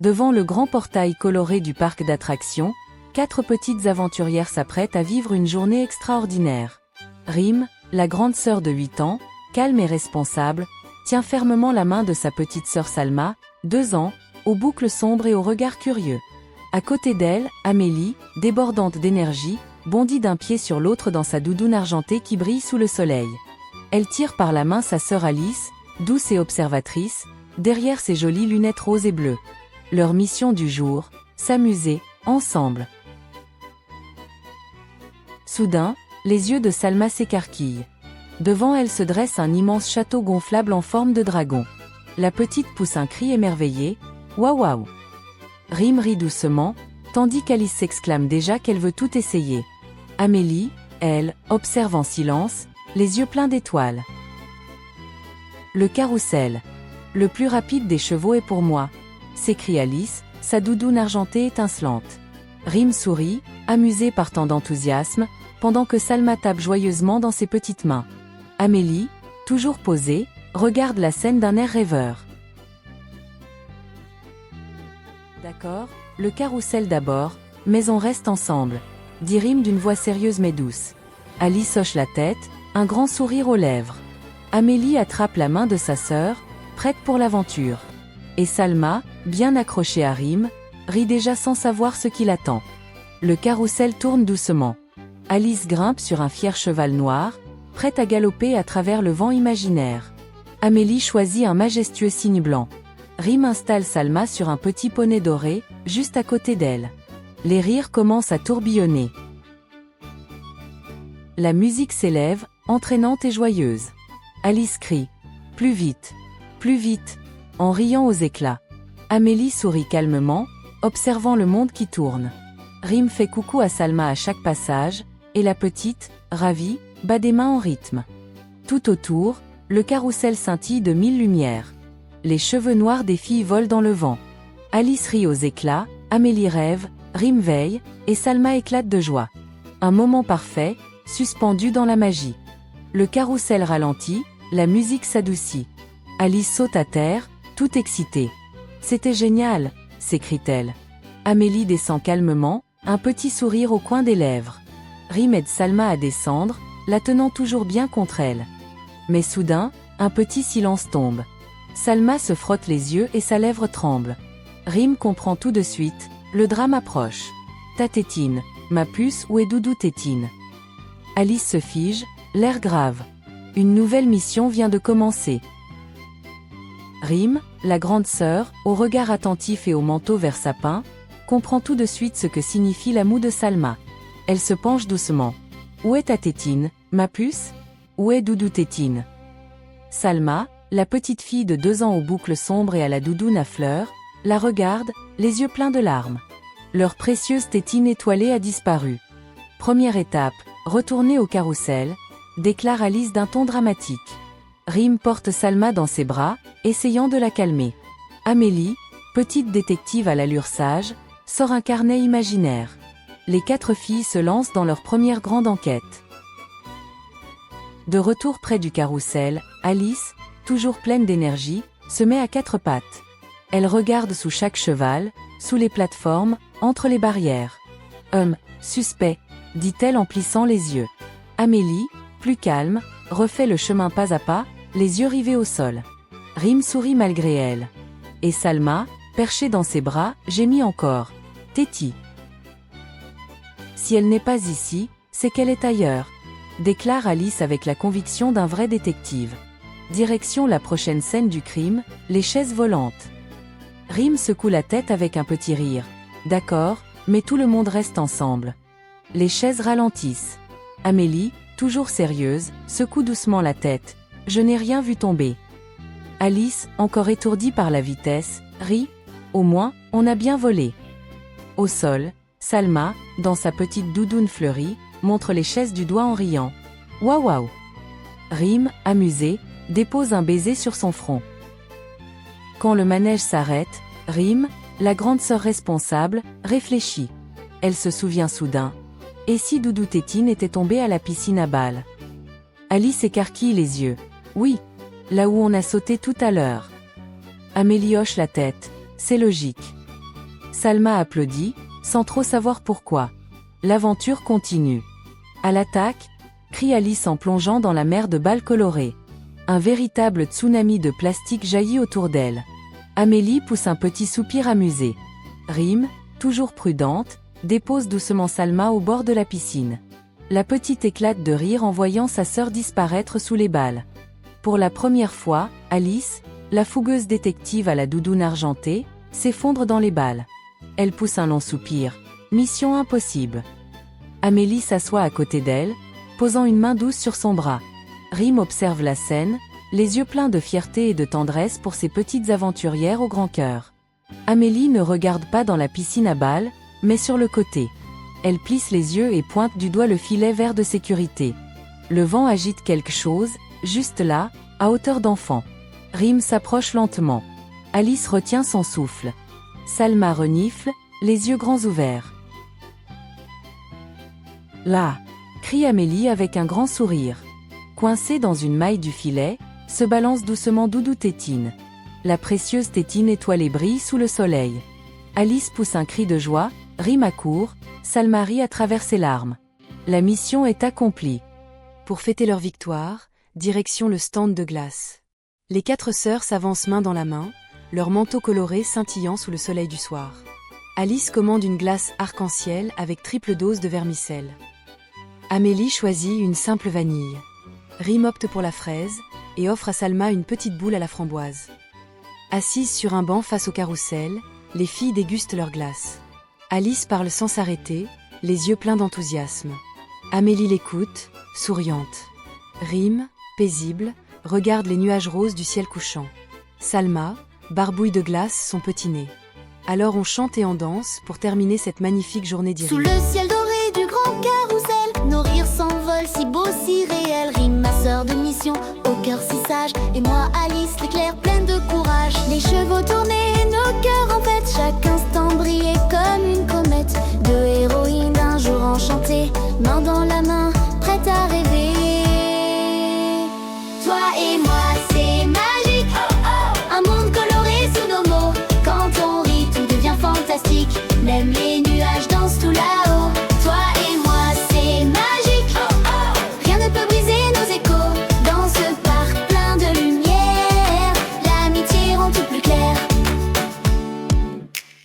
Devant le grand portail coloré du parc d'attractions, 4 petites aventurières s'apprêtent à vivre une journée extraordinaire. Rim, la grande sœur de 8 ans, calme et responsable, tient fermement la main de sa petite sœur Salma, 2 ans, aux boucles sombres et au regard curieux. À côté d'elle, Amélie, débordante d'énergie, bondit d'un pied sur l'autre dans sa doudoune argentée qui brille sous le soleil. Elle tire par la main sa sœur Alice, douce et observatrice, derrière ses jolies lunettes roses et bleues. Leur mission du jour, s'amuser, ensemble. Soudain, les yeux de Salma s'écarquillent. Devant elle se dresse un immense château gonflable en forme de dragon. La petite pousse un cri émerveillé, « Waouh waouh !» Rim rit doucement, tandis qu'Alice s'exclame déjà qu'elle veut tout essayer. Amélie, elle, observe en silence, les yeux pleins d'étoiles. Le carrousel. Le plus rapide des chevaux est pour moi, s'écrie Alice, sa doudoune argentée étincelante. Rim sourit, amusé par tant d'enthousiasme, pendant que Salma tape joyeusement dans ses petites mains. Amélie, toujours posée, regarde la scène d'un air rêveur. D'accord, le carrousel d'abord, mais on reste ensemble, dit Rim d'une voix sérieuse mais douce. Alice hoche la tête, un grand sourire aux lèvres. Amélie attrape la main de sa sœur, prête pour l'aventure. Et Salma, bien accrochée à Rim, rit déjà sans savoir ce qui l'attend. Le carrousel tourne doucement. Alice grimpe sur un fier cheval noir, prête à galoper à travers le vent imaginaire. Amélie choisit un majestueux cygne blanc. Rim installe Salma sur un petit poney doré, juste à côté d'elle. Les rires commencent à tourbillonner. La musique s'élève, entraînante et joyeuse. Alice crie « Plus vite, en riant aux éclats. Amélie sourit calmement, observant le monde qui tourne. Rim fait coucou à Salma à chaque passage, et la petite, ravie, bat des mains en rythme. Tout autour, le carrousel scintille de 1000 lumières. Les cheveux noirs des filles volent dans le vent. Alice rit aux éclats, Amélie rêve, Rim veille, et Salma éclate de joie. Un moment parfait, suspendu dans la magie. Le carrousel ralentit, la musique s'adoucit. Alice saute à terre, toute excitée. « C'était génial !» s'écrie-t-elle. Amélie descend calmement, un petit sourire au coin des lèvres. Rim aide Salma à descendre, la tenant toujours bien contre elle. Mais soudain, un petit silence tombe. Salma se frotte les yeux et sa lèvre tremble. Rim comprend tout de suite, le drame approche. « Ta tétine, ma puce, où est Doudou tétine ?» Alice se fige, l'air grave. Une nouvelle mission vient de commencer. Rim, la grande sœur, au regard attentif et au manteau vert sapin, comprend tout de suite ce que signifie la moue de Salma. Elle se penche doucement. « Où est ta tétine, ma puce ? Où est Doudou tétine ?» Salma, la petite fille de 2 ans aux boucles sombres et à la doudoune à fleurs, la regarde, les yeux pleins de larmes. Leur précieuse tétine étoilée a disparu. Première étape, retourner au carrousel, déclare Alice d'un ton dramatique. Rim porte Salma dans ses bras, essayant de la calmer. Amélie, petite détective à l'allure sage, sort un carnet imaginaire. Les 4 filles se lancent dans leur première grande enquête. De retour près du carrousel, Alice, toujours pleine d'énergie, se met à 4 pattes. Elle regarde sous chaque cheval, sous les plateformes, entre les barrières. Suspect, dit-elle en plissant les yeux. Amélie, plus calme, refait le chemin pas à pas, les yeux rivés au sol. Rim sourit malgré elle. Et Salma, perchée dans ses bras, gémit encore. Téti. Si elle n'est pas ici, c'est qu'elle est ailleurs, déclare Alice avec la conviction d'un vrai détective. Direction la prochaine scène du crime, les chaises volantes. Rim secoue la tête avec un petit rire. D'accord, mais tout le monde reste ensemble. Les chaises ralentissent. Amélie, toujours sérieuse, secoue doucement la tête. Je n'ai rien vu tomber. Alice, encore étourdie par la vitesse, rit. Au moins, on a bien volé. Au sol, Salma, dans sa petite doudoune fleurie, montre les chaises du doigt en riant. Waouh waouh. Rim, amusé, dépose un baiser sur son front. Quand le manège s'arrête, Rim, la grande sœur responsable, réfléchit. Elle se souvient soudain. Et si Doudou tétine était tombée à la piscine à balles? Alice écarquille les yeux. Oui, là où on a sauté tout à l'heure. Amélie hoche la tête. C'est logique. Salma applaudit, sans trop savoir pourquoi. L'aventure continue. À l'attaque, crie Alice en plongeant dans la mer de balles colorées. Un véritable tsunami de plastique jaillit autour d'elle. Amélie pousse un petit soupir amusé. Rime, toujours prudente, dépose doucement Salma au bord de la piscine. La petite éclate de rire en voyant sa sœur disparaître sous les balles. Pour la première fois, Alice, la fougueuse détective à la doudoune argentée, s'effondre dans les balles. Elle pousse un long soupir. Mission impossible. Amélie s'assoit à côté d'elle, posant une main douce sur son bras. Rime observe la scène, les yeux pleins de fierté et de tendresse pour ces petites aventurières au grand cœur. Amélie ne regarde pas dans la piscine à balles, mais sur le côté. Elle plisse les yeux et pointe du doigt le filet vert de sécurité. Le vent agite quelque chose, juste là, à hauteur d'enfant. Rime s'approche lentement. Alice retient son souffle. Salma renifle, les yeux grands ouverts. Là! Crie Amélie avec un grand sourire. Coincée dans une maille du filet, se balance doucement Doudou Tétine. La précieuse tétine étoilée brille sous le soleil. Alice pousse un cri de joie, Rime accourt, Salma rit à travers ses larmes. La mission est accomplie. Pour fêter leur victoire, direction le stand de glace. Les 4 sœurs s'avancent main dans la main, leurs manteaux colorés scintillant sous le soleil du soir. Alice commande une glace arc-en-ciel avec triple dose de vermicelle. Amélie choisit une simple vanille. Rime opte pour la fraise et offre à Salma une petite boule à la framboise. Assises sur un banc face au carrousel, les filles dégustent leur glace. Alice parle sans s'arrêter, les yeux pleins d'enthousiasme. Amélie l'écoute, souriante. Rime, paisible, regarde les nuages roses du ciel couchant. Salma barbouille de glace son petit nez. Alors on chante et on danse pour terminer cette magnifique journée d'Iris. Sous le ciel doré du grand carrousel, nos rires s'envolent, si beau, si réel. Rime, ma sœur de mission, au cœur si sage. Et moi, Alice, l'éclair pleine de courage. Les chevaux tournaient, nos cœurs en fête. Chaque instant brillait comme une comète. Deux héroïnes d'un jour enchantées, main dans la main, prêtes à rêver. Toi et moi, c'est magique. Un monde coloré sous nos mots. Quand on rit, tout devient fantastique. Même les nuages dansent tout là-haut. Toi et moi, c'est magique. Rien ne peut briser nos échos. Dans ce parc plein de lumière, l'amitié rend tout plus clair.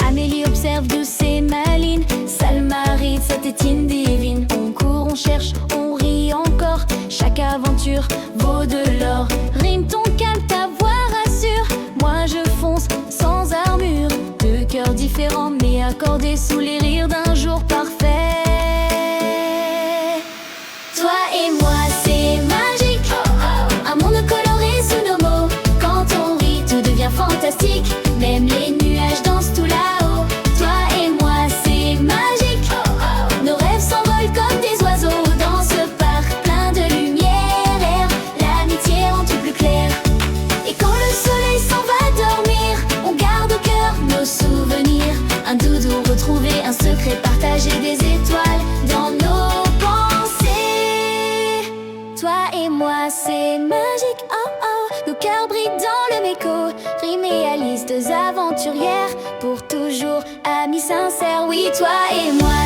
Amélie observe douce et maline. Salma rit, cette tétine divine. On court, on cherche, on rit encore. Chaque aventure vaut de l'or. Rime, ton calme, ta voix rassure. Moi je fonce sans armure. Deux cœurs différents mais accordés sous les rires d'un jour parfait. Toi et moi c'est magique. Un monde coloré sous nos mots. Quand on rit tout devient fantastique. Même les nuages dansent tout là-haut. Toi et moi c'est magique. Nos rêves s'envolent comme des oiseaux. Dans ce parc plein de lumière, l'amitié rend tout plus clair. Et quand le soleil s'en va dormir, on garde au cœur nos souvenirs. Un doudou retrouvé, un secret partagé, des étoiles dans nos pensées. Toi et moi c'est magique, oh oh. Nos cœurs brillent dans le méco. Rime et Alice, deux aventurières, pour toujours amis sincères. Oui, toi et moi